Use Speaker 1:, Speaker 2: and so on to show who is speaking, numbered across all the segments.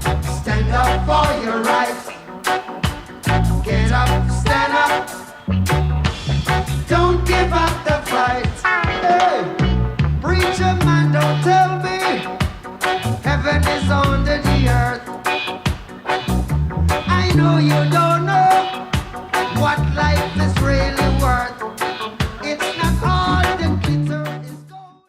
Speaker 1: Stand up for your rights. Get up, stand up. Don't give up the fight. Hey, preacher man, don't tell me heaven is under the earth. I know you don't know what life is really worth. It's not all the glitter is gold.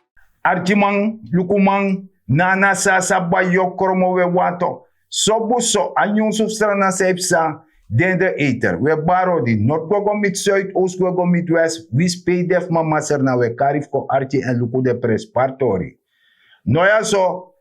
Speaker 2: Archimang, lukumang, nana sa bayo kromo we wato. Sobuso anyong substrana sepsa den de eter. We baro di Noord-Gogo mit Zuid, Oost-Gogo mit West. We spedef mamaser na we karif ko archi en luku de pres partori. Noya so,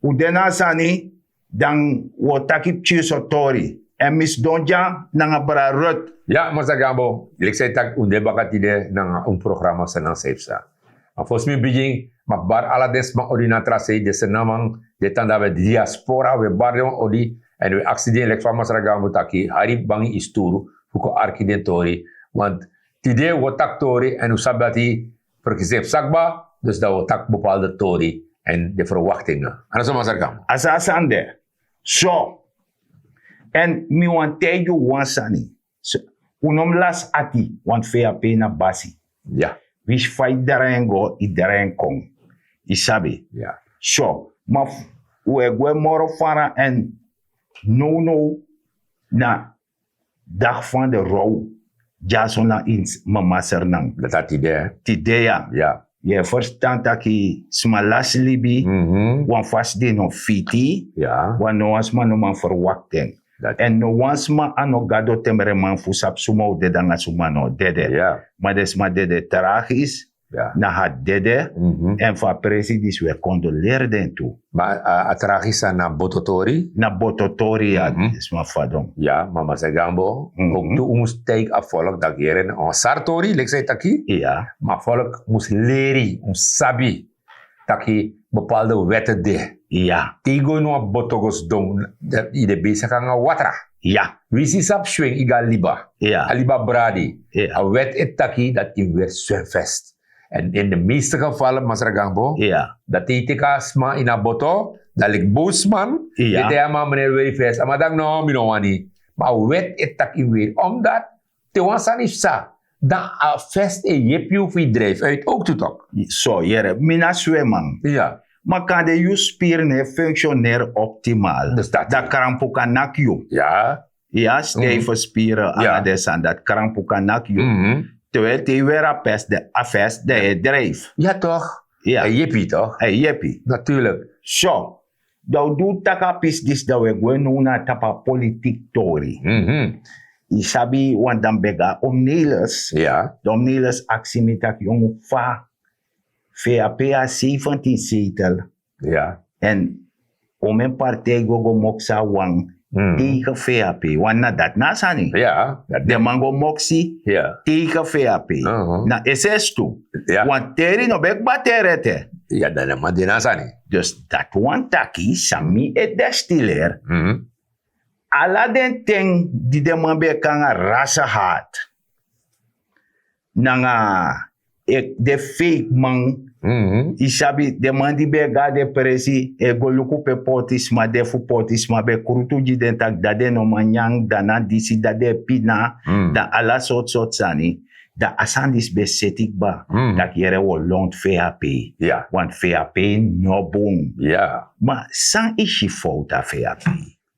Speaker 2: udena sani, dan wotakip chiso tori. En mis donja nanga bra rut.
Speaker 3: Ja, Mr. Gambo, ik zei dat unde bakatide na programma sa nang sepsa. Maar volgens mij begin makbar alades ma ordinatra sei de senamang de tanda we diaspora we barrio odi en we accident lek van Mr. Gambo taki harib bangi isturu fuko arkidentori want tide wotak tori en usabati verkisep sakba dus dat wotak bepaalde tori en de verwachtingen. En zo Mr. Gambo.
Speaker 2: Asasande. So. En mi wan teju wansani. So, unom las ati wan fea pena basi.
Speaker 3: Ja.
Speaker 2: Wish fight darengo i darenkong. Isabi.
Speaker 3: Ja.
Speaker 2: So, ma we moro fara en no na dag van de rouw. Jason na ins mama sernang.
Speaker 3: Dat had idee.
Speaker 2: Tidea.
Speaker 3: Ja.
Speaker 2: Je verstand dat ki smalas libi. Wan vast de no fiti.
Speaker 3: Ja.
Speaker 2: Wan no was man no man verwachting. En no was ma ano gado temere man fusap sumo de danga sumano dede.
Speaker 3: Ja.
Speaker 2: Maar des ma dede tragisch.
Speaker 3: Ja.
Speaker 2: Na had dede. En va presidis we condoleerden toe.
Speaker 3: Maar atragisa na bototori.
Speaker 2: Na bototori ja, is ma fadom.
Speaker 3: Ja, maar Mr. Gambo, ook toen moest take afvolk dat hier on sartori, lek zei taki.
Speaker 2: Ja.
Speaker 3: Maar volk moest leren, sabi, taki bepaalde wetten de.
Speaker 2: Ja.
Speaker 3: Tigo no botogos dong, de bezig aan watra.
Speaker 2: Ja.
Speaker 3: Wisi sap swing iga liba.
Speaker 2: Ja.
Speaker 3: Aliba bradi.
Speaker 2: Ja.
Speaker 3: A wet et taki dat in weer zwemvest. En in de meeste gevallen, Mr. Gambo,
Speaker 2: Ja.
Speaker 3: dat titika sma in a boto, dat lik boosman,
Speaker 2: Ja.
Speaker 3: dit ama meneer weer vest, maar dan no, mi no wani. Maar wet et tak in weer, omdat te wansan is sa, dan a vest e jepju fi drijf uit ook te tok.
Speaker 2: So, jere, mina zwemman.
Speaker 3: Ja.
Speaker 2: Maar kan de je spieren functioneren optimaal?
Speaker 3: Dus dat-
Speaker 2: Dat krampuka nakju.
Speaker 3: Ja.
Speaker 2: Ja, stevige spieren
Speaker 3: Ja.
Speaker 2: aan de zand, dat krampuka nakju. Terwijl die weer afest de je drijf.
Speaker 3: Ja toch?
Speaker 2: Ja.
Speaker 3: E jeppie toch?
Speaker 2: Hey, jeppie.
Speaker 3: Natuurlijk.
Speaker 2: So, dat doet takapis dis dat we gewoon na tapa politiek tori. Isabi want dan bega omnelis.
Speaker 3: Ja.
Speaker 2: De omnelis actie met dat jongen va. VAPA 17 zetel.
Speaker 3: Ja.
Speaker 2: En om een partij gogo moksa wang tegen VAP. Want na dat nasani.
Speaker 3: Ja.
Speaker 2: De mango moksi
Speaker 3: Ja.
Speaker 2: tegen VAP. Na SS toe.
Speaker 3: Ja.
Speaker 2: Want teri no bek baterete.
Speaker 3: Ja, dan maar die nasani.
Speaker 2: Dus dat want taki sami et destiller. Alla den ting die de man be kanga rasa hat. Nanga de fake man. Isabi de man di be gade presi e goluku pe potisma de fu potisma be kurutu ji den tak dade no manyang dana disi dade pina da ala sot sani da asandis be setik ba dat yere wo lont VAP.
Speaker 3: Ja.
Speaker 2: Want VAP no boom.
Speaker 3: Ja.
Speaker 2: Maar sang is je fout aan VAP.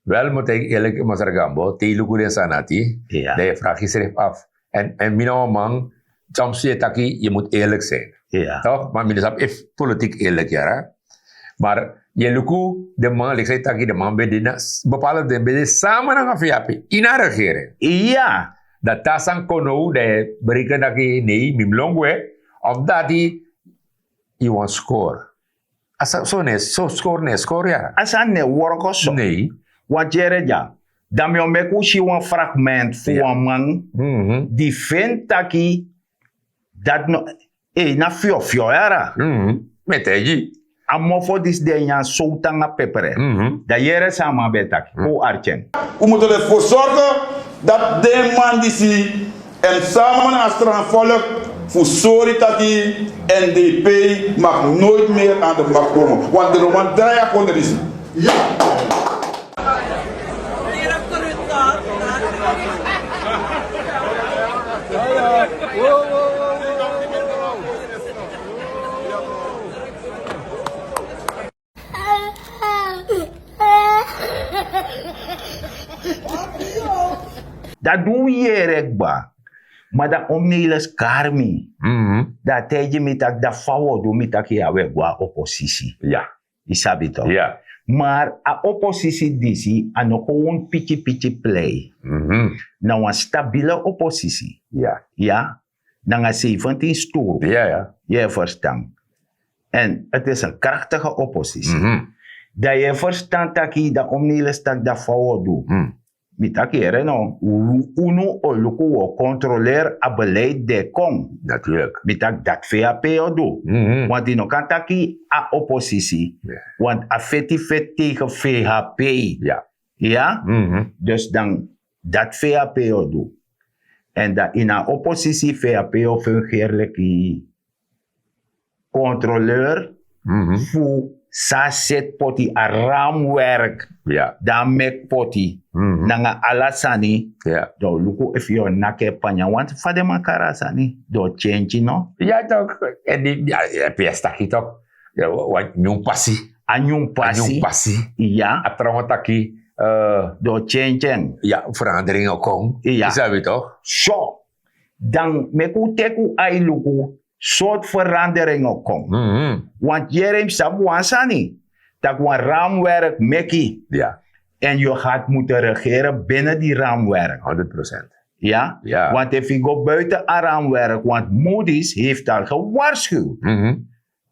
Speaker 3: Wel moet ik eerlijk Mr. Gambo, telugu sanati,
Speaker 2: Ja.
Speaker 3: de vraag je schrijft af. En mina man, soms taki, je moet eerlijk zijn.
Speaker 2: Ja.
Speaker 3: Toch? Maar mina is politiek eerlijk, ja. Maar je luku, de man, ik zei taki, de man bij bepaalde bij samen aan VAP, in haar regering.
Speaker 2: Ja.
Speaker 3: Dat tasang kono, de bereken taki, nee, mimlongwe, omdat die, je want score. Asa, zo score, ja.
Speaker 2: Asan ne worko so.
Speaker 3: Nee.
Speaker 2: Want jere ja. Dan yo meku shi wan fragment fu
Speaker 3: Ja.
Speaker 2: wan man. Die vindt taki dat no na fio era.
Speaker 3: Meteji.
Speaker 2: Amo fo dis de yan soutanga pepere. Da jere sama betaki. O archen.
Speaker 4: We moeten ervoor zorgen dat de man die zie en samen als volk voor sorry dat die NDP mag nooit meer aan de macht komen. Want de Roman draait kon er is. Ja.
Speaker 2: Dat doe je rekba. Maar dat omnelis karmi. Dat tijdje met dat fawo do met dat je we gwa oppositie.
Speaker 3: Ja.
Speaker 2: Isabi toch?
Speaker 3: Ja.
Speaker 2: Maar a oppositie disi a no gewoon pichi play. Na een stabiele oppositie.
Speaker 3: Ja.
Speaker 2: Ja? Na een 17 stoel.
Speaker 3: Ja.
Speaker 2: Je verstaan. En het is een krachtige oppositie. Dat je verstand dat je dat omnelis dat fawo do. Mitakere no, uno oluku wo controleer a beleid de kong.
Speaker 3: Natuurlijk.
Speaker 2: Mitak dat VAP o do. Want die no kan taki a oppositie. Want a feti tegen VHP.
Speaker 3: Ja.
Speaker 2: Ja? Dus dan dat VAP o do. En dat in a oppositie VHP o fungeert controleur voor sa set poti a raamwerk.
Speaker 3: Ja.
Speaker 2: Dan mek poti. Nanga alasani.
Speaker 3: Ja.
Speaker 2: Do luku if you nake panya. Want fade makara sani. Do change no.
Speaker 3: Ja, toch. En die, ja, piestaki toch. Ja, wat nyung passie.
Speaker 2: Anyung pasi. Ja.
Speaker 3: Atrawataki.
Speaker 2: Do change.
Speaker 3: Ja, veranderingen komen.
Speaker 2: Ja.
Speaker 3: Is dat weer toch?
Speaker 2: So. Dan meku teku ai luku. Soort veranderingen komen. Want jerem sabu ansani. Dat een raamwerk meki.
Speaker 3: Ja.
Speaker 2: En je gaat moeten regeren binnen die raamwerk.
Speaker 3: 100%.
Speaker 2: Ja?
Speaker 3: Ja.
Speaker 2: Want als je gaat buiten een raamwerk, want Moody's heeft al gewaarschuwd.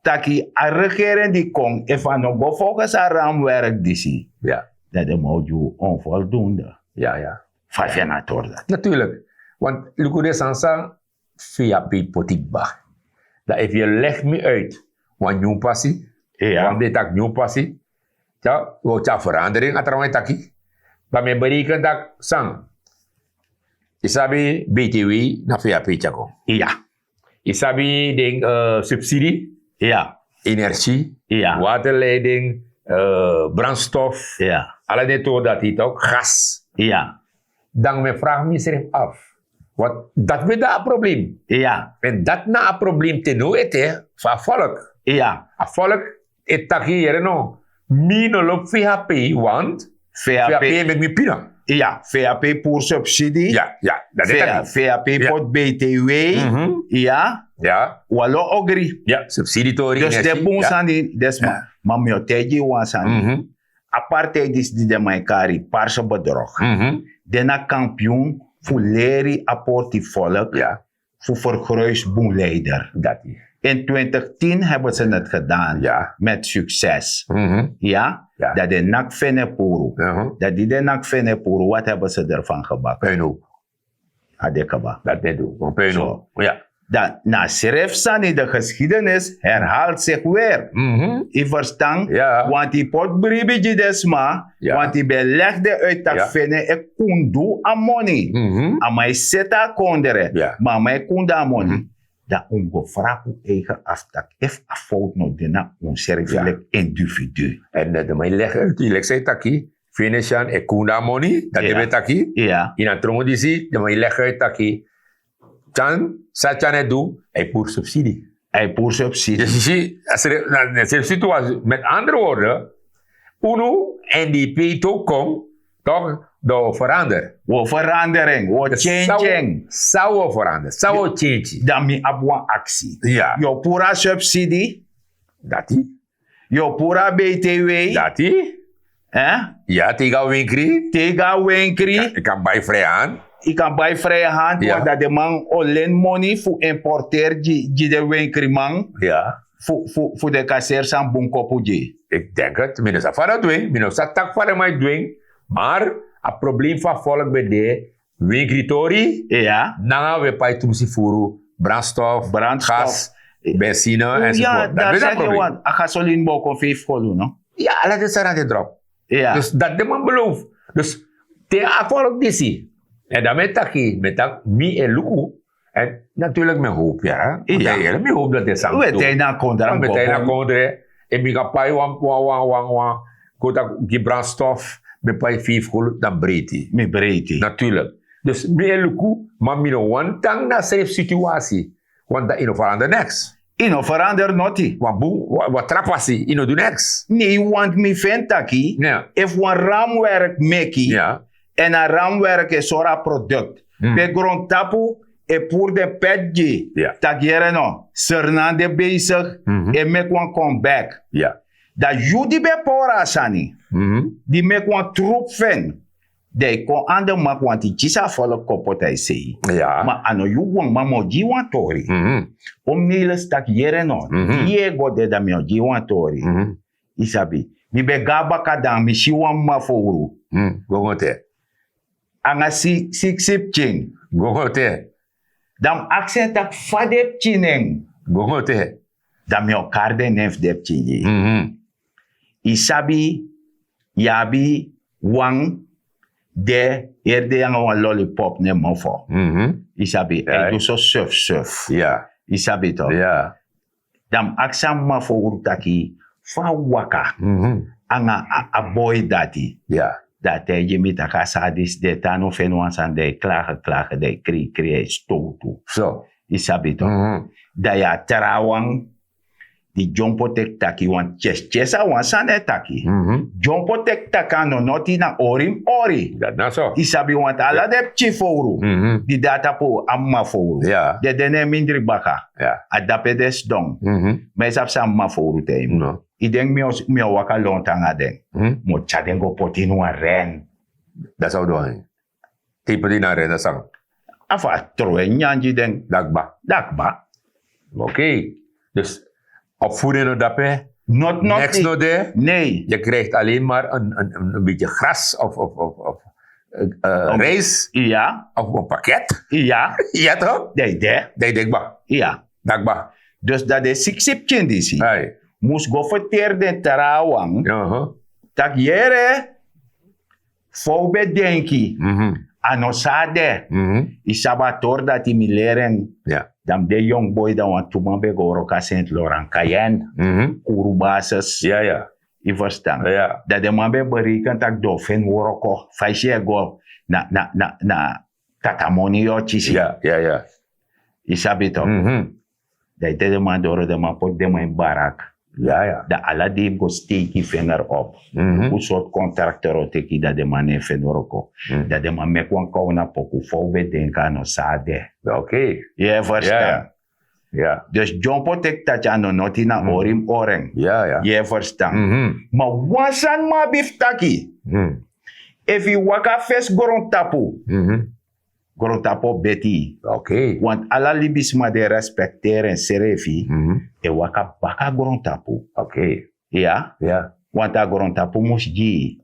Speaker 2: Dat je een regering die komt, en van nog volgens een raamwerk die zie.
Speaker 3: Ja.
Speaker 2: Dat moet je onvoldoende.
Speaker 3: Ja.
Speaker 2: 5 jaar na torda.
Speaker 3: Natuurlijk. Want Lukude Sansa, via Potikba. Dat if je legt me uit, want nieuw passie.
Speaker 2: Ja.
Speaker 3: Want dit tak nieuw passie. Ja, wordt ja verandering atrawai taki. Maar men berekent dat sang. Isabi BTW na via Pichako.
Speaker 2: Ja.
Speaker 3: Isabi ding subsidie,
Speaker 2: Ja.
Speaker 3: energie,
Speaker 2: Ja.
Speaker 3: waterleiding, brandstof.
Speaker 2: Ja.
Speaker 3: Alle dit dat het ook gas.
Speaker 2: Ja.
Speaker 3: Dan me vraag me zich af. Want dat we daar een probleem.
Speaker 2: Ja.
Speaker 3: En dat na een probleem te doen het van volk.
Speaker 2: Ja.
Speaker 3: A volk het tagieren no. Mino loop VHP, want
Speaker 2: VAP.
Speaker 3: met mi pina.
Speaker 2: Ja. VAP voor subsidie.
Speaker 3: Ja. Dat is dat.
Speaker 2: VAP voor BTW. Ja.
Speaker 3: Ja.
Speaker 2: Walo ogri.
Speaker 3: Ja. Subsiditory.
Speaker 2: Dus de boons aan die,
Speaker 3: Ja.
Speaker 2: maar mijn tijdje was aan. Apartheid is die de maikari, paarse bedrog. Dena kampioen voor leren apportie volk,
Speaker 3: Ja.
Speaker 2: voor vergruisboenleider.
Speaker 3: Dat is.
Speaker 2: In 2010 hebben ze het gedaan,
Speaker 3: Ja.
Speaker 2: met succes.
Speaker 3: Ja.
Speaker 2: Dat de nak Venepuru.
Speaker 3: Uh-huh.
Speaker 2: Dat die de nak Venepuru, wat hebben ze ervan gebakken?
Speaker 3: Puinhoop.
Speaker 2: Adekaba.
Speaker 3: Dat net doen. Een puinhoop. Ja.
Speaker 2: Dat na Serefsani, de geschiedenis herhaalt zich weer. Je verstand?
Speaker 3: Ja.
Speaker 2: Want die potbribiji desma,
Speaker 3: Ja.
Speaker 2: want die belegde uit dat
Speaker 3: Ja.
Speaker 2: fene e kundu a money. Amai seta kondere,
Speaker 3: Ja.
Speaker 2: maar amai kunda a money. Dat ongevraagd eigen aftak. If a fout no dena onservelijk individu.
Speaker 3: En de mij leggen, die legt zij taki. Finishan e kunda money. Dat
Speaker 2: Ja.
Speaker 3: hebben taki.
Speaker 2: Ja,
Speaker 3: In een trongo die zie, de mij leggen uit taki. Chan, Sachan het doen, hij poer subsidie.
Speaker 2: hij poer subsidie.
Speaker 3: Dus je ziet, als er een situatie, met andere woorden, UNO en die PITO komt, toch, door veranderen.
Speaker 2: Wo verandering, wo changing.
Speaker 3: Zou veranderen, zou change.
Speaker 2: Dan mi abwa actie.
Speaker 3: Ja,
Speaker 2: Yo pura subsidie,
Speaker 3: dat die,
Speaker 2: yo pura BTW,
Speaker 3: dat die. Ja, tegen winkri.
Speaker 2: tega winkri.
Speaker 3: Ik kan bij vrij aan.
Speaker 2: Ik kan bij vrije hand,
Speaker 3: Ja.
Speaker 2: want dat de man alleen money voor importeer die de winkri man
Speaker 3: Ja,
Speaker 2: voor de kasseers aan bunkopuji.
Speaker 3: ik denk het. Minus dat van dat doen, minus dat tak van mij doen. Maar, het probleem van volk bij de winkritori,
Speaker 2: Ja.
Speaker 3: dan we bij tumsifuru, brandstof, gas, benzine enzovoort.
Speaker 2: Ja,
Speaker 3: Dat
Speaker 2: daar
Speaker 3: is
Speaker 2: zeg
Speaker 3: een
Speaker 2: je
Speaker 3: probleem.
Speaker 2: wat. A gasoline boko 5 kolu, no?
Speaker 3: Ja, laat het aan het erop.
Speaker 2: Ja.
Speaker 3: Dus dat de man belooft. Dus tegen volk die zie. En dan met taki, met dat mi en luku. En natuurlijk met hoop, ja.
Speaker 2: Ja.
Speaker 3: Ja. Met hoop dat het samen
Speaker 2: We zijn naar Kondra.
Speaker 3: Met een kondre. En mi ga pai wan. Kota die brandstof. Met pai 5 gulden, dan breed hij.
Speaker 2: Me breedte.
Speaker 3: Natuurlijk. Dus mi en luku. Maar mi no one tang na self situatie. Want dat in of aan de next.
Speaker 2: Ino verander noti.
Speaker 3: Wat trapassie, ino doen niks.
Speaker 2: Nee, want mi ventaki.
Speaker 3: Ja.
Speaker 2: If one raamwerk meki.
Speaker 3: Ja.
Speaker 2: En een raamwerk is ora product. Pe grond tapu. E pour de pedje.
Speaker 3: Ja.
Speaker 2: Tak jere no. Sernande bezig. E make one comeback.
Speaker 3: Ja.
Speaker 2: Da judi be pora sani. Die make one troep fen. De kon ande mak want die chisa volk kopot hij sei.
Speaker 3: Ja.
Speaker 2: Maar ano yu wang mamo ji wan tori. Om niles tak jere no. Die go de da mio ji wan tori. Isabi. Mi be gaba kadang mi si wan ma fouru.
Speaker 3: Gongote.
Speaker 2: Anga si sip ching.
Speaker 3: Gongote.
Speaker 2: Dam accent tak fadep chineng.
Speaker 3: Gongote.
Speaker 2: Dam mio karde nef dep chingi. Isabi. Yabi. Wang. De erde yang wan lollipop ne mofo. Isabi.
Speaker 3: Ja.
Speaker 2: Doe so surf.
Speaker 3: Ja.
Speaker 2: Isabi to.
Speaker 3: Ja.
Speaker 2: Dam aksam ma fouru taki. Fa waka. Anga a boy dati.
Speaker 3: Ja.
Speaker 2: Dat je met elkaar sadis de tano fenwans aan de klagen, de krie stotu.
Speaker 3: Zo.
Speaker 2: Isabito. Da ya terawang di jompo tek taki wan chesa wan sane taki. Jompo tek takano noti na ori.
Speaker 3: Dat nou zo.
Speaker 2: Isabi wan ala de chifouru. Di data po amma fouru.
Speaker 3: Ja.
Speaker 2: De dene mindri baka.
Speaker 3: Ja.
Speaker 2: Adapedes dong. Maar isap sa amma fouru te im.
Speaker 3: No.
Speaker 2: I denk mi waka lontang aden. Mo chadengo potinu a ren.
Speaker 3: Dat zou doen. Type die naar rennen sang.
Speaker 2: Afa troe nyanji den
Speaker 3: Dakba.
Speaker 2: dakba.
Speaker 3: Oké. Dus opvoeden no dape.
Speaker 2: Not
Speaker 3: Next no de.
Speaker 2: Nee.
Speaker 3: Je krijgt alleen maar een beetje gras of rijst
Speaker 2: Ja.
Speaker 3: of een pakket.
Speaker 2: Ja.
Speaker 3: Ja toch?
Speaker 2: De.
Speaker 3: Nee, dekba.
Speaker 2: Ja.
Speaker 3: Dakba.
Speaker 2: Dus dat is sip chindisi.
Speaker 3: Hey.
Speaker 2: Moes go verteer den tarawang. Tak yere. Foube denki. Anosade. Isabator dat i mi leren.
Speaker 3: Ja.
Speaker 2: Dam de young boy da want tumambe go roka Saint Laurent Cayenne. Kurubases.
Speaker 3: Ja.
Speaker 2: I verstaan.
Speaker 3: Ja.
Speaker 2: Dat de man be berikan tak dofen woroko. Faisje go na tatamoni yo chisi.
Speaker 3: Ja.
Speaker 2: Isabito. Dat de man door de man pot de man barak.
Speaker 3: Ja.
Speaker 2: Da ala die go steeki vinger op. Hoe soort contractor teki dat de man in vinger ook. Dat de man mek wan kauna poku foube denka no sade.
Speaker 3: Oké.
Speaker 2: Je verstaan.
Speaker 3: Ja.
Speaker 2: Dus jompo tek dat je no noti na orim oreng.
Speaker 3: Ja.
Speaker 2: Je verstaan. Maar wasan ma biftaki. If you waka fes gorontapu. Gorontapu beti.
Speaker 3: Oké.
Speaker 2: Want alla libisma de respecteren serefi. E waka baka gorontapu.
Speaker 3: Oké.
Speaker 2: Ja?
Speaker 3: Ja.
Speaker 2: Want a gorontapu mus ji.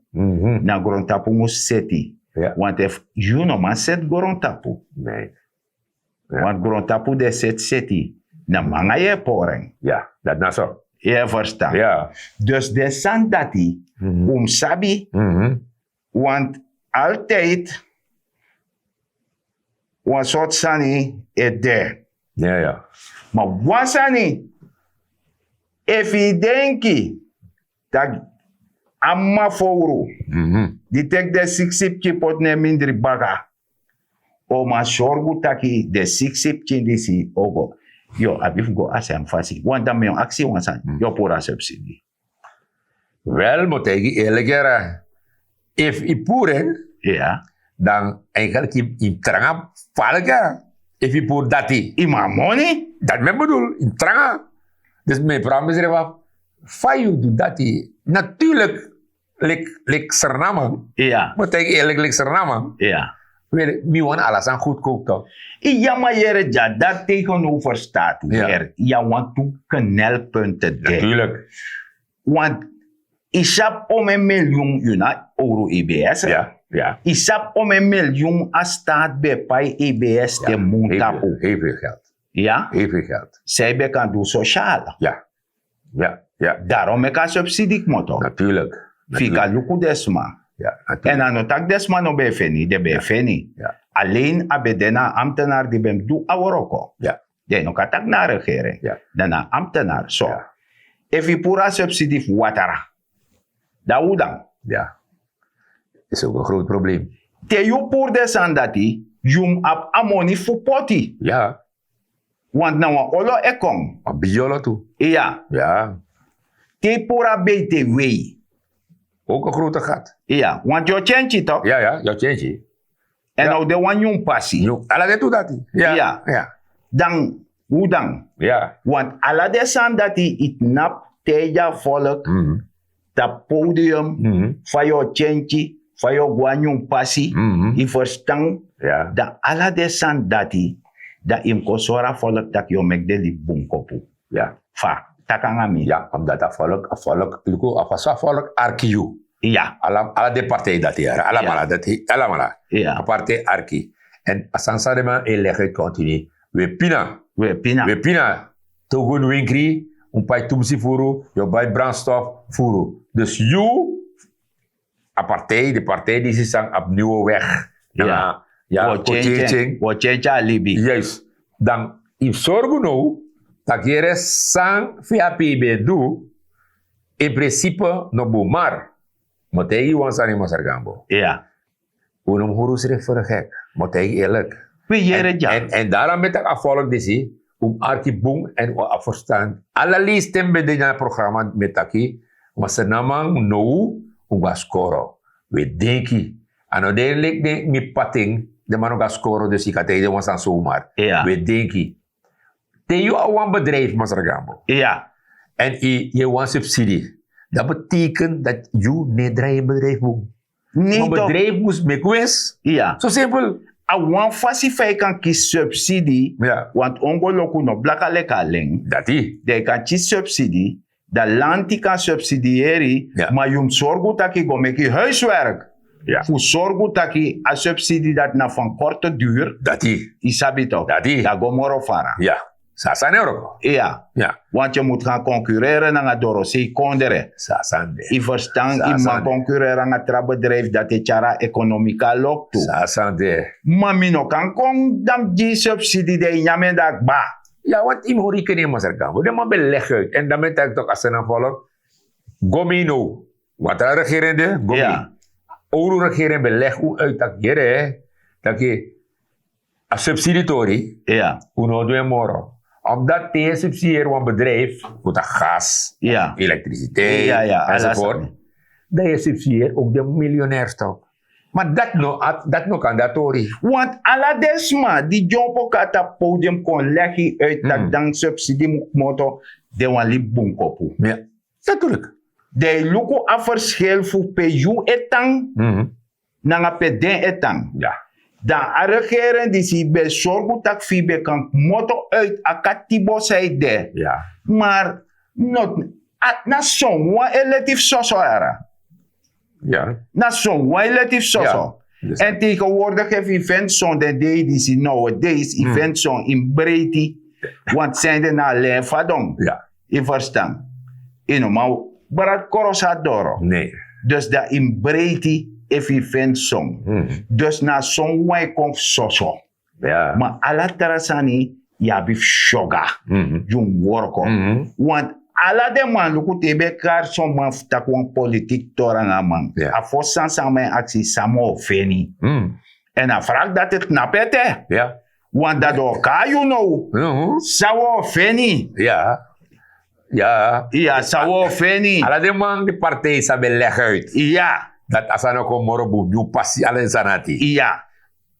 Speaker 2: Na gorontapu mus seti.
Speaker 3: Ja.
Speaker 2: Want if you no man set gorontapu.
Speaker 3: Nee. Ja.
Speaker 2: Want gorontapu de set seti. Na manga je poreng.
Speaker 3: Ja. Dat nou zo.
Speaker 2: Je verstaan.
Speaker 3: Ja.
Speaker 2: Dus de sandati. Sabi. Want altijd. Wan soort sani e de.
Speaker 3: Ja.
Speaker 2: Maar wasani. Evidenki. Dat amma fouru. Die tek de siksipje pot ne mindri baga. O ma sorgu taki de siksipje disi ogo. Yo, abif go asem fasi. Want dan mijn actie wansan. Yo pura subsidie.
Speaker 3: Wel, moet ik eerlijk zeggen. If i puren,
Speaker 2: Ja.
Speaker 3: dan eigenlijk in tranga valga. If i pur dati.
Speaker 2: Ima money?
Speaker 3: Dat me bedoel, in tranga. Dus mijn vraag is er wat. Fayu do dati. Natuurlijk, lik Suriname.
Speaker 2: Ja.
Speaker 3: Moet ik eerlijk lik Suriname.
Speaker 2: Ja.
Speaker 3: Wel, mi wan alles aan goed kookt toch?
Speaker 2: Ja, maar jere ja, dat tegenover staat
Speaker 3: Ja.
Speaker 2: weer. Ja, want toen knelpunten de.
Speaker 3: Natuurlijk.
Speaker 2: Want isap om een miljoen euro IBS.
Speaker 3: Ja.
Speaker 2: Isap om een miljoen a staat bij pay IBS te montapo.
Speaker 3: Heel veel geld.
Speaker 2: Ja?
Speaker 3: Heel veel geld.
Speaker 2: Zij be kan doen sociaal.
Speaker 3: Ja.
Speaker 2: Daarom ik kan subsidie moto.
Speaker 3: Natuurlijk.
Speaker 2: Fika luku desma.
Speaker 3: Ja,
Speaker 2: En
Speaker 3: natuurlijk.
Speaker 2: dan tak desma no be feni, de be feni.
Speaker 3: Ja.
Speaker 2: Alleen abedena ambtenaar die bem doe aworoko.
Speaker 3: Ja.
Speaker 2: De no katak na regering.
Speaker 3: Ja.
Speaker 2: Daarna ambtenaar. Zo.
Speaker 3: Ja.
Speaker 2: If je pura subsidie voor watara. Da hoe dan?
Speaker 3: Ja. Is ook een groot probleem.
Speaker 2: Te you pour de sandati, jum ap amoni fu poti.
Speaker 3: Ja.
Speaker 2: Want nou een olo ekong.
Speaker 3: Een biolo toe.
Speaker 2: Ja.
Speaker 3: Ja.
Speaker 2: Te pura BTW.
Speaker 3: Ook een grote gat.
Speaker 2: Ja. Want je change toch?
Speaker 3: Ja, ja. Jouw change.
Speaker 2: En
Speaker 3: Ja.
Speaker 2: nou de wan jong passie.
Speaker 3: Alla de toe dat. Ja.
Speaker 2: Ja.
Speaker 3: Ja.
Speaker 2: Dan, hoe dan?
Speaker 3: Ja.
Speaker 2: Want alla de san dat hij het nap teja volk.
Speaker 3: Mhm.
Speaker 2: Dat podium.
Speaker 3: Mhm.
Speaker 2: Van je change. Van je wan jong passie.
Speaker 3: Mhm.
Speaker 2: Je verstand.
Speaker 3: Ja.
Speaker 2: Dat alla de san dat hij. Dat im kosora volk dat je mek de li bunkopu.
Speaker 3: Ja.
Speaker 2: Fa. Takangami.
Speaker 3: Ja, omdat dat volk, luko, afasa volk arkiu.
Speaker 2: Ja.
Speaker 3: Alla de partij dat hier. Alla
Speaker 2: Ja.
Speaker 3: mala, dat alla mala.
Speaker 2: Ja.
Speaker 3: A partij arki. En asansarema elegge continu. We pina.
Speaker 2: We pina.
Speaker 3: We pina. Togun winkri, un pai tumsi furu, yo bai brandstof furu. Dus you, de partij die is aan opnieuw weg.
Speaker 2: Ja.
Speaker 3: Ja,
Speaker 2: Wo change. Wo change alibi.
Speaker 3: juist. Dan, if zorgo nou, dat je sang via PB do, in principe no bumar. Motegi wansani masargambo.
Speaker 2: Ja.
Speaker 3: Unum hurus voor de gek. Motegi eerlijk.
Speaker 2: We jere ja.
Speaker 3: En daarom met ik afvolg disi, arkiboom en afverstand. Alle listen bij dit programma met taki, was er namang no, was scoren. We denken, en uiteindelijk denk ik patting, de man gaat scoren, dus ik had tegen ons aan zomaar.
Speaker 2: Ja.
Speaker 3: We denken, tegen jou een bedrijf, Masaragambo.
Speaker 2: Ja.
Speaker 3: En je want subsidie. Dat betekent dat je niet draaien bedrijf moet.
Speaker 2: Niet
Speaker 3: Een
Speaker 2: toch?
Speaker 3: bedrijf moet met kwes.
Speaker 2: Ja.
Speaker 3: Zo simpel.
Speaker 2: A wan fasify kan ki subsidie.
Speaker 3: Ja.
Speaker 2: Want ongoloku no blaka leka leng.
Speaker 3: Dat is.
Speaker 2: De kan ki subsidie. Da lanti kan subsidiëri.
Speaker 3: Ja.
Speaker 2: Maar jum zorgu taki go meki huiswerk.
Speaker 3: Ja.
Speaker 2: Fu zorgu taki a subsidie dat na van korte duur.
Speaker 3: Dat is.
Speaker 2: Isabi toch?
Speaker 3: Dat is.
Speaker 2: Da go moro fara.
Speaker 3: Ja. Sasan euro.
Speaker 2: Ja.
Speaker 3: Ja.
Speaker 2: Want je moet gaan concurreren na dorosei kondere.
Speaker 3: Sasan de.
Speaker 2: I verstaan,
Speaker 3: Sa-
Speaker 2: i
Speaker 3: sa-
Speaker 2: ma concurreren na trabedrijf dat je chara economica lok toe.
Speaker 3: Sasan de.
Speaker 2: Mami no kan kong dam die subsidie de nyamen dak ba.
Speaker 3: Ja, want im hoor ik niet Masaragambo. Dat moet beleggen. En dan ben ik toch als een volk. Gomino. Wat er regerende? Gomi.
Speaker 2: Ja.
Speaker 3: Ouro regering beleg hoe uit dat jere. Dat je a subsidietori.
Speaker 2: Ja.
Speaker 3: Uno doe moro. Omdat je subsidieert een bedrijf. Moet dat gas.
Speaker 2: Ja.
Speaker 3: Elektriciteit.
Speaker 2: Ja, ja,
Speaker 3: Enzovoort.
Speaker 2: alles.
Speaker 3: Dat je subsidieert ook de miljonairstok. Maar dat no kan dat tori.
Speaker 2: Want ala desma die jompo kata podium kon leggen uit dat dan subsidie moto de wan li bunkopu.
Speaker 3: Ja. Natuurlijk.
Speaker 2: De luko a verschil fu pe yu etang na pe den etang.
Speaker 3: Ja.
Speaker 2: Dan a regering die si be sorgu tak fi be kan moto uit a katibo de.
Speaker 3: Ja.
Speaker 2: Maar not na song wa eletief soso era.
Speaker 3: Ja.
Speaker 2: Na song wa eletief soso.
Speaker 3: Ja. Dus-
Speaker 2: En tegenwoordig heeft event song de day die si nowadays event song in breedte. Want zijn er na leen vadong.
Speaker 3: Ja.
Speaker 2: Je verstaan. Maar barat korosadoro.
Speaker 3: Nee.
Speaker 2: Dus dat in breedte heeft event song. Dus na song wa kon soso.
Speaker 3: Ja.
Speaker 2: Maar ala tarasani ya bif shoga. Jung worko. Want ala de man luku tebe kar son man takwan politik toranga man.
Speaker 3: Ja.
Speaker 2: A fo sansa men aksi samo feni. En a vraag dat het napete.
Speaker 3: Ja.
Speaker 2: Want dat ook you know. Sawo feni.
Speaker 3: Ja. Ja.
Speaker 2: Ja, sawo feni.
Speaker 3: Alla de man de partij sa beleg uit.
Speaker 2: Ja.
Speaker 3: Dat asano ko morobu ju passi alle zanati.
Speaker 2: Ja.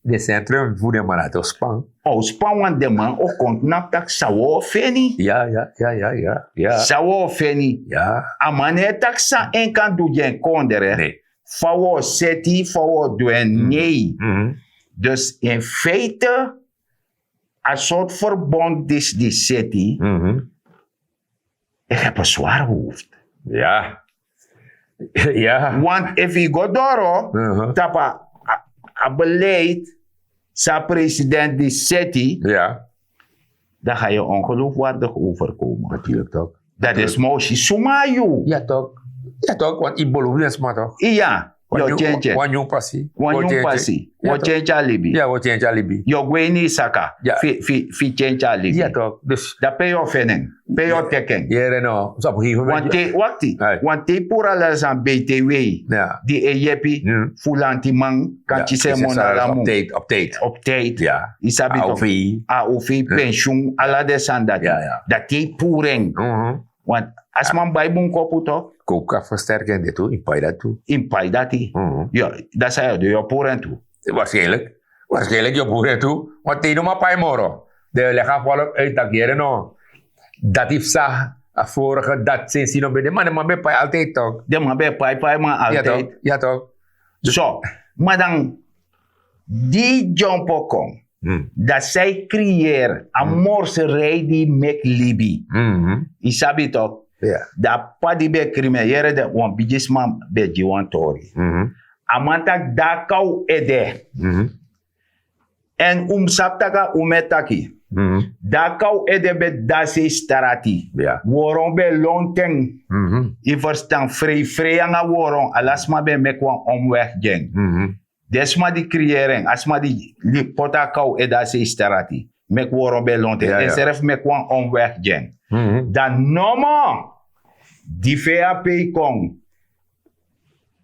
Speaker 3: De centrum voor de marato span.
Speaker 2: O span wan de man ook komt nap tak sawo feni.
Speaker 3: Ja, ja, ja, ja, ja. Ja.
Speaker 2: Sawo feni.
Speaker 3: Ja.
Speaker 2: A mane tak sa en kan du jen kondere.
Speaker 3: Nee.
Speaker 2: Fawo seti, fawo doen nee. Dus in feite, een soort verbond is die city. Ik heb een zwaar hoofd.
Speaker 3: Ja. Ja.
Speaker 2: Want if je go door, tapa a beleid, sa president die city,
Speaker 3: Ja.
Speaker 2: dan ga je ongeloofwaardig overkomen.
Speaker 3: Natuurlijk toch.
Speaker 2: Dat is Moshi Sumayu.
Speaker 3: Ja toch. Ja toch, want in Bolivia is maar toch.
Speaker 2: Ja. Yo change.
Speaker 3: Wanyu pasi.
Speaker 2: Wanyu pasi.
Speaker 3: Ja,
Speaker 2: Wo
Speaker 3: toch?
Speaker 2: change alibi.
Speaker 3: Ja, wo change alibi.
Speaker 2: Yo gweni saka.
Speaker 3: Ja.
Speaker 2: Fi change alibi.
Speaker 3: Ja, toch. Dus,
Speaker 2: Da pay your fening. Pay your teken.
Speaker 3: jere no. So, op een gegeven moment.
Speaker 2: Want wakti.
Speaker 3: Hey.
Speaker 2: Want te pura la san BTW.
Speaker 3: Ja.
Speaker 2: Die eyepi.
Speaker 3: Hmm.
Speaker 2: Fulanti man. Kan je se
Speaker 3: is
Speaker 2: monalamu.
Speaker 3: op tijd, op tijd.
Speaker 2: Op tijd.
Speaker 3: Ja.
Speaker 2: Isabi toch.
Speaker 3: AOV.
Speaker 2: AOV, pensioen, ala de sandat.
Speaker 3: Ja, ja.
Speaker 2: Dat te puring. Want als man bij boom kopu toch.
Speaker 3: Koopkrachtversterking dit toe, in Paida toe.
Speaker 2: In pai dati. Ja, dat zei je. Je puring toe.
Speaker 3: Waarschijnlijk. Waarschijnlijk je boeren toe. Want die doen maar pai moro. De lega volk uit dat jere no. Dat heeft sa vorige dat sinds die nog bij de mannen, maar bij pai altijd toch.
Speaker 2: De man bij pai maar
Speaker 3: Ja
Speaker 2: altijd.
Speaker 3: toch? Ja toch?
Speaker 2: Zo, maar dan die jumpo kom, dat zij creëren een morserij die mek libi. Isabi toch?
Speaker 3: Ja.
Speaker 2: Dat padi be criminele de wan bigisman be jiwan tori. Amantak da kau ede. En saptaka umetaki. Da kau ede be dase starati.
Speaker 3: Ja.
Speaker 2: Woron be lonteng. I verstaan vrij anga woron. Alasma be mek wan omweg jeng. Desma di creëren. Asma di li pota kau eda se starati. Mek woron be lonteng.
Speaker 3: Ja, ja.
Speaker 2: En seref mek wan omweg jeng. Dan nomo. Die VAP kong.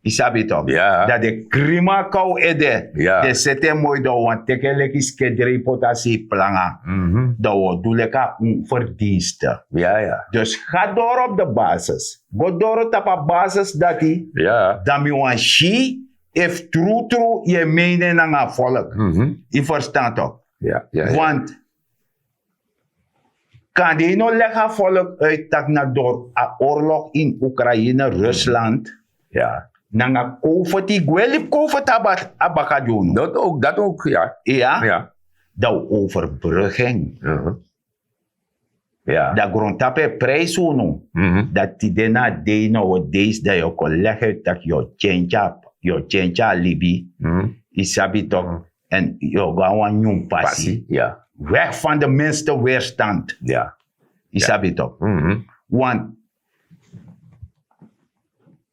Speaker 2: Isabi toch?
Speaker 3: Ja.
Speaker 2: Dat de krima kau ede.
Speaker 3: Ja.
Speaker 2: De sete mooi do want tekeleki skedri potasi planga. Do duleka verdiensten.
Speaker 3: Ja, ja.
Speaker 2: Dus ga door op de basis. Go door op de basis dat die.
Speaker 3: Ja.
Speaker 2: Dan mi wan shi. If true je mening aan volk. Je verstaat toch?
Speaker 3: Ja, ja, ja.
Speaker 2: Want kan die nou leggen volk uit dat na door a oorlog in Oekraïne, Rusland,
Speaker 3: Ja.
Speaker 2: nanga kofoti, gwelip kofot abakajono.
Speaker 3: Dat ook, ja.
Speaker 2: Ja?
Speaker 3: Ja.
Speaker 2: Dat overbrugging.
Speaker 3: Ja.
Speaker 2: Dat grondtappe prijs uno. Dat die dena de nou deze dat je kon leggen dat je change libi. Isabi toch. En je gaan een passie.
Speaker 3: Passie. Ja.
Speaker 2: Weg van de minste weerstand.
Speaker 3: Ja.
Speaker 2: Isabi toch. Want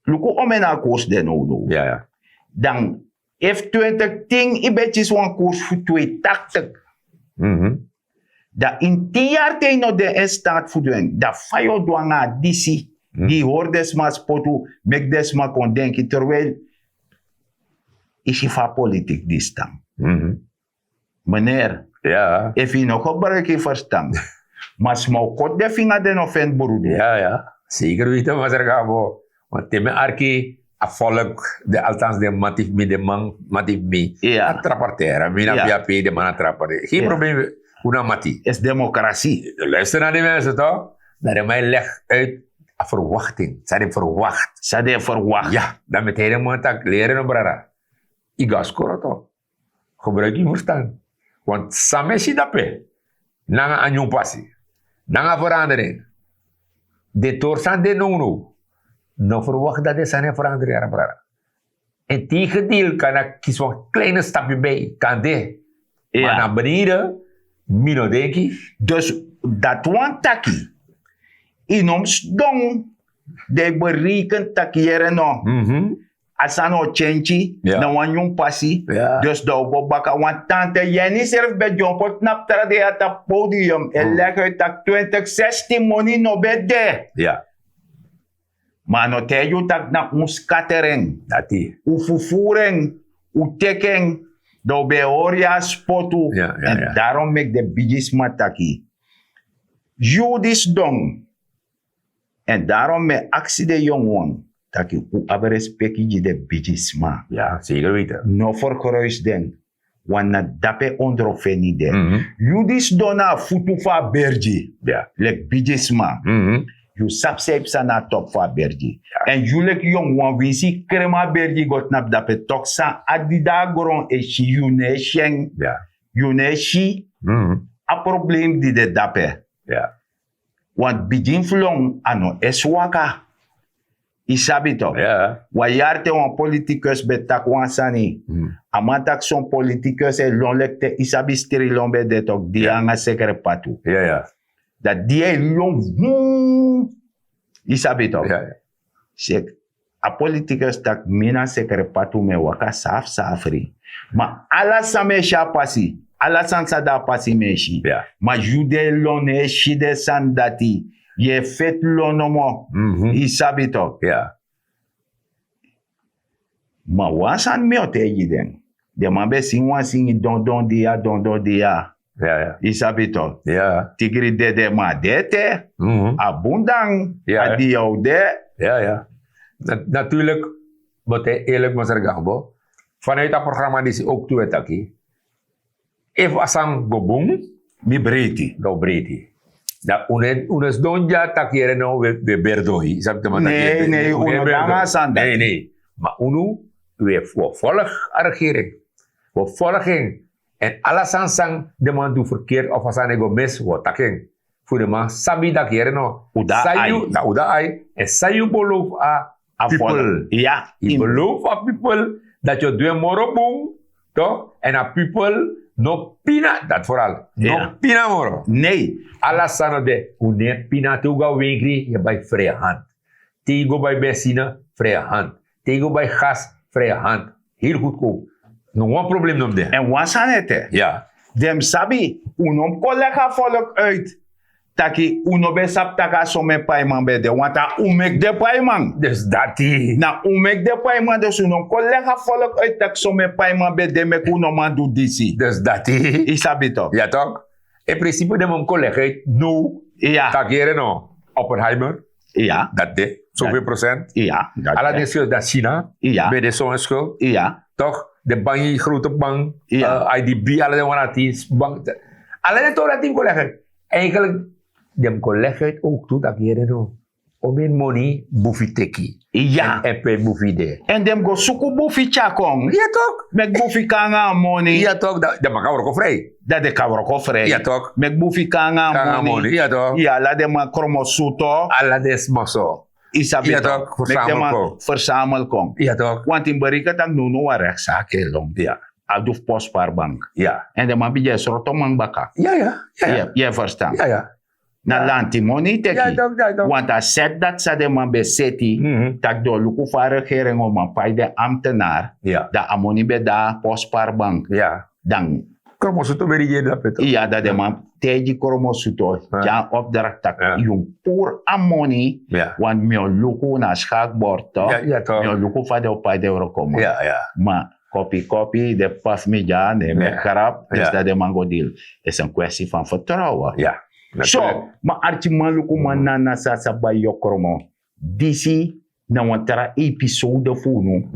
Speaker 2: luku omena koers de no.
Speaker 3: Ja, ja.
Speaker 2: Dan if 20 ting i betjes wan koers voor 280. Dat in 10 jaar tegen no de in staat voor doen. Dat fayo douanga disi. Die hoort desma spotu, mek desma kon denken. Terwijl is je van politiek die stam. Meneer,
Speaker 3: Ja.
Speaker 2: if je nog gebruik je verstand. Maar smau kot de vinger den offend broeder.
Speaker 3: Ja, ja. Zeker weten wat er gaat worden. Want teme arki a volk, althans de matif mi.
Speaker 2: Ja.
Speaker 3: A trappartera, mina
Speaker 2: Ja.
Speaker 3: via de man a trappare. Geen
Speaker 2: Ja.
Speaker 3: probleem, hoe mati.
Speaker 2: Is democratie.
Speaker 3: Luister naar die mensen toch? Dat hij mij legt uit een verwachting. Ze hadden verwacht.
Speaker 2: Ze hadden verwacht.
Speaker 3: Ja, dan met helemaal tak leren op brada. Ik ga scoren toch? Gebruik je verstand. Want samen zie dat pe. Nanga anjong passie. Nanga verandering. De torsan de nongno. No verwacht dat de zijn verandering brada. En tegendeel kan ik kiezen een kleine stapje bij. Kan de.
Speaker 2: Ja.
Speaker 3: Maar naar beneden. Mino denk ik.
Speaker 2: Dus dat wan taki. Inoms dong. De berekent takiere no. Asano chenchi.
Speaker 3: Ja.
Speaker 2: Na wan yung pasi.
Speaker 3: Ja.
Speaker 2: Dus do go baka wan tante Jenny serf be jompot nap tra de at a podium. En leg uit tak 2016 money no be de.
Speaker 3: Ja.
Speaker 2: Maar no te you tak na uskatering.
Speaker 3: Dat die.
Speaker 2: Ufufuring. Utekeng. Do be oria spotu.
Speaker 3: Ja, ja,
Speaker 2: en
Speaker 3: ja.
Speaker 2: daarom make de bigisma taki. Judis dong. En daarom me actie de jongwan. Taki u abe respecti de bigisma.
Speaker 3: Ja, zeker weten.
Speaker 2: No verkruis den. Wana dape ondrofeni den. Judis dona futu fa berji.
Speaker 3: Ja.
Speaker 2: Lek bigisma. You subscribe sa na top fa berji.
Speaker 3: Ja.
Speaker 2: En you lek jong wan winsi krema berji got nap dape toksa adida goron e shi yune sheng.
Speaker 3: Ja.
Speaker 2: Yune shi. A probleem di de dape.
Speaker 3: Ja.
Speaker 2: Want begin vlong ano eswaka. Isabi toch?
Speaker 3: Ja.
Speaker 2: Wajarte wan politicus betak wan sani. Amatak son politicus e lonlekte isabi stiri lombe de tok di anga sekere patu.
Speaker 3: Ja, ja.
Speaker 2: Dat die long isabi toch?
Speaker 3: Ja, ja.
Speaker 2: Sek a politicus tak mina sekere patu me waka safri. Ma ala sa me sha pasi. Ala san sa da pasi me shi.
Speaker 3: Yeah.
Speaker 2: Ma jude lone shide san dati. Ye fet lono mo. Isabito.
Speaker 3: Yeah.
Speaker 2: Ma wasan me ote yiden. De ma be sing wan sing don dia.
Speaker 3: Yeah.
Speaker 2: Isabito.
Speaker 3: Yeah.
Speaker 2: Tigri de ma dete. Abundang.
Speaker 3: Ja,
Speaker 2: Adi jou de.
Speaker 3: Ja. Natuurlijk, moet hij eerlijk maar zeggen, bo. Vanuit dat programma die ze ook toe het aki. If asang gobung,
Speaker 2: Mi breti.
Speaker 3: do breti. Da unes donja takiere no we berdohi. Sabi teman
Speaker 2: Nee, uno danga sanda.
Speaker 3: Nee. Maar we volg a regering. We volgen. En alasan sang de man doet verkeerd of als hij go mis, wat taking. Voor de man sabi takiere no. Uda ai. En sayu beloof a people.
Speaker 2: Ja.
Speaker 3: Je belooft aan people dat je doet moro boom, toch? En aan people no pina, dat vooral. No pina moro.
Speaker 2: Nee.
Speaker 3: Alasan de, une pina tuga wegri, je bij vrije hand. Tego bij benzine, vrije hand. Tego bij gas, vrije hand. Heel goedkoop. No one probleem nom de.
Speaker 2: En wasanete.
Speaker 3: Ja.
Speaker 2: Dem sabi, unom collega volk uit. Taki uno be sap taka some paiman be de. Want a umek de paiman.
Speaker 3: Dus dat die.
Speaker 2: Na umek de paiman dus unom collega volk uit tak some paiman be de mek uno man do disi.
Speaker 3: Dus dat die.
Speaker 2: Isabito.
Speaker 3: Ja toch? In principe de mon collega no.
Speaker 2: Ja.
Speaker 3: Takere no. Oppenheimer.
Speaker 2: Ja.
Speaker 3: Dat de. Zoveel procent.
Speaker 2: Ja.
Speaker 3: Alla de schuld dat China.
Speaker 2: Ja.
Speaker 3: Bij de zo'n schuld.
Speaker 2: Ja.
Speaker 3: Toch? De bank, grote bank.
Speaker 2: Ja.
Speaker 3: IDB, alle de wanati's. Bank. Alle de toch dat die collega. Eigenlijk, de collega ook toe dat hier no. Om in money, buffy teki.
Speaker 2: Ja.
Speaker 3: En pe buffy de.
Speaker 2: En dem go suku bufi chakong.
Speaker 3: Ja toch?
Speaker 2: Mek bufi kanga money.
Speaker 3: Ja toch? De maka ook vrij.
Speaker 2: Dat de kawro ko vrij.
Speaker 3: Ja toch?
Speaker 2: Mek bufi kanga
Speaker 3: Kanga
Speaker 2: money.
Speaker 3: money. Ja toch?
Speaker 2: Ja, la de ma kromo suto.
Speaker 3: Alla de smaso.
Speaker 2: Isabito.
Speaker 3: Ja toch? Verzamelkom.
Speaker 2: Verzamelkom.
Speaker 3: Ja toch?
Speaker 2: Want in Barika tak nuno wa rechtszaak long.
Speaker 3: Ja.
Speaker 2: Aduf postpaarbank.
Speaker 3: Ja.
Speaker 2: En de man bija sroto man baka.
Speaker 3: Ja.
Speaker 2: Je verstaan.
Speaker 3: Ja.
Speaker 2: Na lanti money teki.
Speaker 3: Ja toch.
Speaker 2: Want a set dat sa de man be seti. Tak do luku fa regering om man pai de ambtenaar.
Speaker 3: Ja.
Speaker 2: Da amoni be da postpaarbank.
Speaker 3: Ja.
Speaker 2: Dan
Speaker 3: Kom zo te berigen dat peto.
Speaker 2: ja, dat de man teji kromo suto. Ja, opdracht tak yung pur amoni.
Speaker 3: Ja.
Speaker 2: Want mio luku na schaakbord toch.
Speaker 3: Ja toch.
Speaker 2: Mio luku fa de opai de euro komen.
Speaker 3: Ja.
Speaker 2: Maar copy, de pas me ja, de me grap, dus
Speaker 3: Ja.
Speaker 2: dat de mango deal. Het is een kwestie van vertrouwen.
Speaker 3: Ja.
Speaker 2: So, maar archi man luku man na sa ba yokromo. Disi na wantara episode funu.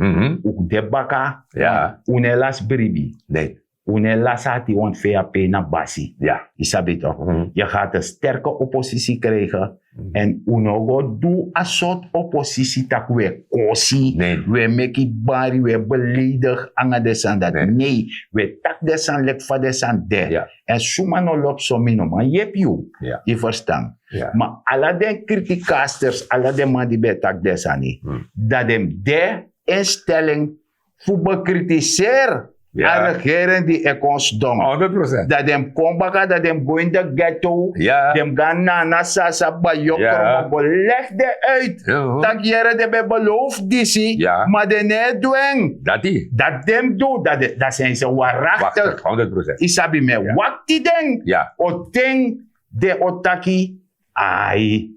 Speaker 2: Ook de baka.
Speaker 3: Ja.
Speaker 2: Unelas bribi.
Speaker 3: Nee.
Speaker 2: Unelas hati on VAP na basi.
Speaker 3: Ja.
Speaker 2: Isabi toch? Je gaat een sterke oppositie krijgen. En unogo doe een soort oppositie tak we kosi.
Speaker 3: Nee.
Speaker 2: We make it bari, we beledig anga desan dat. Nee. We tak desan lek va desan de.
Speaker 3: Ja.
Speaker 2: En suma no lop so mino. Maar je hebt you.
Speaker 3: Ja.
Speaker 2: Je verstaan.
Speaker 3: Ja.
Speaker 2: Maar alle de criticasters, alle de man die bij tak desani. Dat hem de instelling voor bekritiseer.
Speaker 3: Ja.
Speaker 2: A regering die ek ons dom.
Speaker 3: 100%.
Speaker 2: Dat dem kombaka, dat dem go in the ghetto.
Speaker 3: Ja.
Speaker 2: Dem gaan na sasa ba yok
Speaker 3: Ja.
Speaker 2: go leg de uit.
Speaker 3: Ja.
Speaker 2: Tak jere de be beloof disi.
Speaker 3: Ja.
Speaker 2: Maar de ne doen.
Speaker 3: Dat die.
Speaker 2: Dat dem do. Dat zijn ze waarachtig.
Speaker 3: 100%.
Speaker 2: Isabi me wakti den.
Speaker 3: Ja.
Speaker 2: O ting de otaki. Ai.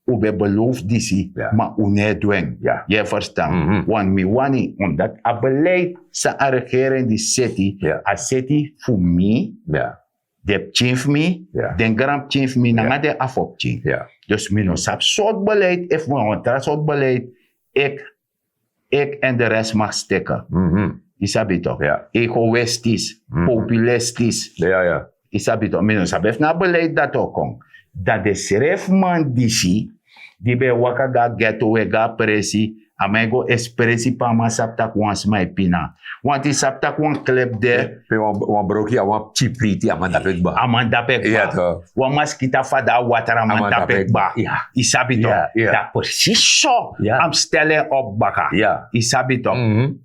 Speaker 2: Ube beloof disi.
Speaker 3: Ja.
Speaker 2: Maar une doen.
Speaker 3: Ja.
Speaker 2: Je verstaan. Want mi wani. Omdat a beleid sa a regering die city.
Speaker 3: Ja.
Speaker 2: A city voor me.
Speaker 3: Ja.
Speaker 2: De chief me,
Speaker 3: Ja.
Speaker 2: den gram chief me, nanga de afop chief.
Speaker 3: Ja.
Speaker 2: Dus mino sap soort beleid, if we een soort beleid, ik en de rest mag stikken. Isabi toch?
Speaker 3: Ja.
Speaker 2: Egoïstisch, populistisch.
Speaker 3: Ja.
Speaker 2: Isabi toch? Mino sap heeft na beleid dat ook kom. Dat de schrijf man disi, die bij waka ga ghetto we ga presi, amego espresi pa ma sap tak wans mai pina. Want die sap tak wan klep de,
Speaker 3: Wan broki, wan chipriti, aman dapek ba.
Speaker 2: amanda pek
Speaker 3: Ja,
Speaker 2: ba.
Speaker 3: toch.
Speaker 2: Wan mas kita fada water amanda pek ba.
Speaker 3: Ja.
Speaker 2: Isabi toch?
Speaker 3: Ja.
Speaker 2: Dat precies zo.
Speaker 3: Ja.
Speaker 2: Am stellen op baka.
Speaker 3: Ja.
Speaker 2: Isabi toch?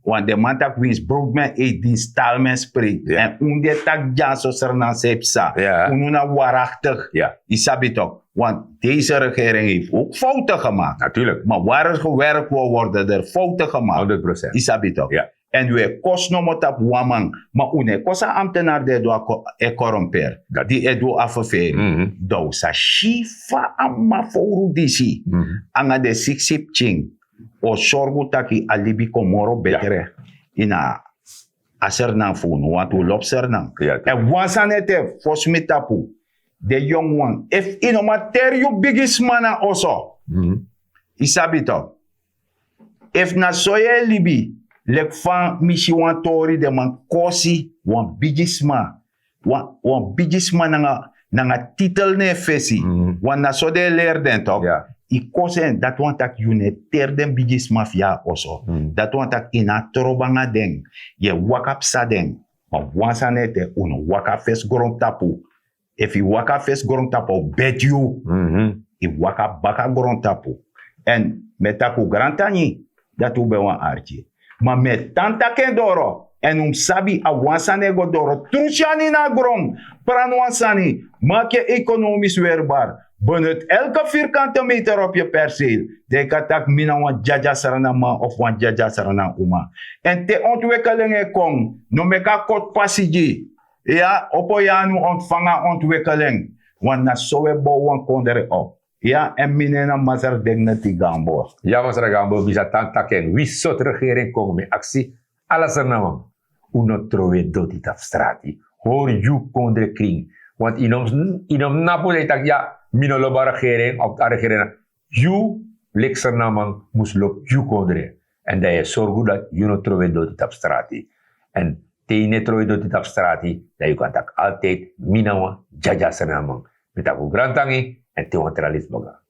Speaker 2: Want de man tak wins brood men eet die stal men spreekt.
Speaker 3: Ja.
Speaker 2: En unde tak jan so sernan sepsa.
Speaker 3: Ja.
Speaker 2: Ununa waarachtig.
Speaker 3: Ja.
Speaker 2: Isabi toch? Want deze regering heeft ook fouten gemaakt.
Speaker 3: Natuurlijk.
Speaker 2: Maar waar er gewerkt wil worden, er fouten gemaakt.
Speaker 3: 100%.
Speaker 2: Isabi toch?
Speaker 3: Ja.
Speaker 2: En we kost no mot op wamang. Maar une kosa ambtenaar de do corromper.
Speaker 3: Dat-
Speaker 2: Die do affaire. Do sa shifa amma foru disi. Anga de sip ching. O sorgu taki alibi komoro betere. Ina aser na funu. Watu lobser na.
Speaker 3: Ja.
Speaker 2: En wansanete fosmitapu. De young one. If ino mater you biggest mana also. Isabi toch? If na soye libi. Lek fan mishi wan tori de man kosi wan bigisma. Wan bigisma nanga titel ne fesi. Wan na so de leer den toch?
Speaker 3: Ja.
Speaker 2: I kosen dat wan tak yune ter den bigisma fia oso. Dat wan tak ina trobanga den. Ye wakap sa den. Maar wansa nete uno waka fes grond tapu. If i waka fes grond tapu, bet you. I waka baka grond tapu. En metaku grantani, dat ube wan archi. Maar met tanta ken doro, en sabi a wansane go doro, truchani na grond, pran wansani, maak je economisch weerbaar. Benut elke vierkante meter op je perceel. De katak mina wan jaja sarana ma of wan jaja sarana uma. En te ontwikkelingen kom, no meka kot pasiji. Ja, opo yanu ontvangen ontwikkeling. Want na sowe bo wan kondere op. Ja, en minena mazar deng na tigambo.
Speaker 3: Ja, mas Ragambo, bisa tantaken. Wie soort regering komt met actie? Alles er nou. Uno trove doti taf strati. Hoor you kondre kring. Want inom napole tak ja, minoloba regering, op de regering. You, lekser namang, moest lop you kondre. En dat je zorgt dat you no trove doti taf strati. En te ne trove doti taf strati, dat je kan tak altijd minawa, jaja ser namang. Met aku grantangi, en te wantralis boga.